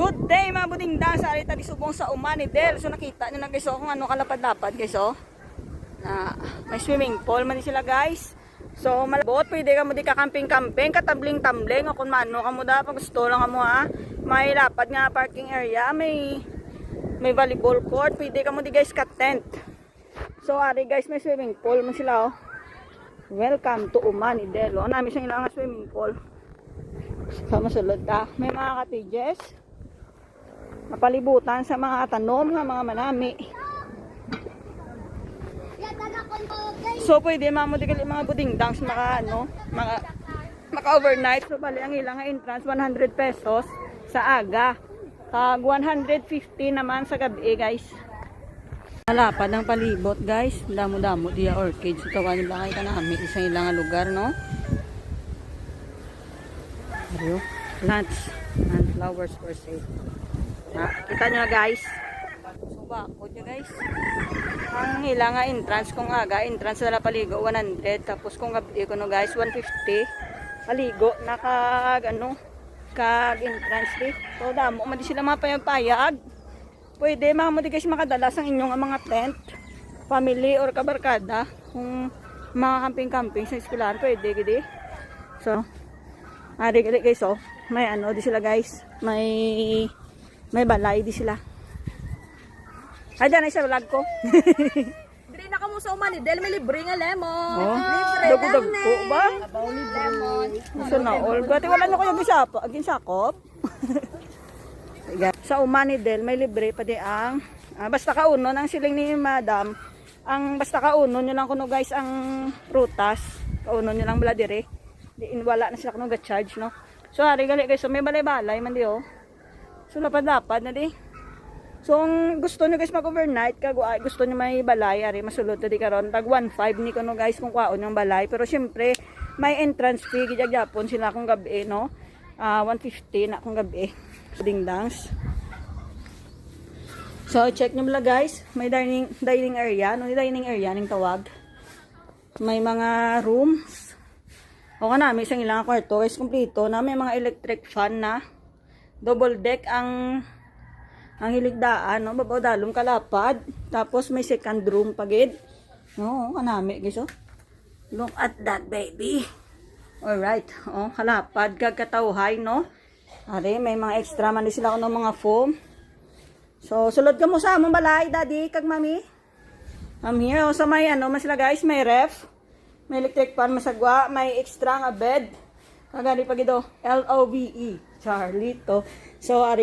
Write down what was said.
Good day mga budingdang, sa arita di subong sa Umanidel. So nakita nyo na guys kung ano kalapad-lapad guys na may swimming pool man sila guys. So malabot, pwede ka mo di kakamping-kamping, katabling-tambling o kung mano ka mo da pag gusto lang ka mo ha. May lapad nga parking area, may volleyball court, pwede ka mo di guys ka-tent. So ari guys, may swimming pool man sila Welcome to Umanidel. Namin siyang ilang swimming pool. So masulod ka, may mga cottages, mapalibutan sa mga tanom nga mga manami. So pwede mamudikali mga budingdangs maka overnight. So bali ang ilang entrance 100 pesos sa aga, kag 150 naman sa gabi guys. Malapad ang palibot guys, damo-damo diya orchids. Kawan nila kay kanami isang ilang lugar no. Plants and flowers for sale. Kita nyo guys. So bakod nyo guys. Ang ilang entrance kung aga, entrance na paligo 100. Tapos kung gabi ko no guys 150. Paligo kag entrance di. So damo man di sila mapayag-payag. Pwede mga mo di guys makadalas ang inyong mga tent, family or kabarkada. Kung mga camping-camping sa eskwelahan pwede gidi. So ari guys may di sila guys, may balay di sila. Ay dyan ay sa vlog ko. Dili na ka mo sa Umanidel, may libre nga lemon. Libre dago ba? Abaw ni lemon. So na all, gati wala nyo kayo aging sakop. Sa Umanidel may libre pa di ang basta kaunon ang siling ni madam. Ang basta kaunon nyo lang kuno guys ang prutas. Kaunon nyo lang bala dire. Wala na sila kuno ga-charge no. So hari gali guys, so may balay-balay man di So lapad-lapad na di. So kung gusto nyo guys mag-overnight, gusto nyo may balay, ari masulod di karon tag 1.5 ni kuno guys kung kwaon yung balay. Pero syempre may entrance fee gigyapon sila kung gabi no. 150 na kung gabi. Dingdangs. So check nyo mula guys, may dining area, dining area ning tawag. May mga rooms. O nga may isang ilang kwarto guys, kumpleto na may mga electric fan na double deck ang hiligdaan no, babaw dalom kalapad. Tapos may second room pagid. No, kanami guys Look at that baby. Alright, kalapad kag katawhay no. Ari may mga extra man di sila kuno mga foam. So sulod ka mo sa among balay daddy kag mami. I'm here sa may man sila guys, may ref. May electric fan masagwa, may extra nga bed. Kagani pag ito, LOVE, Charlito. So, ari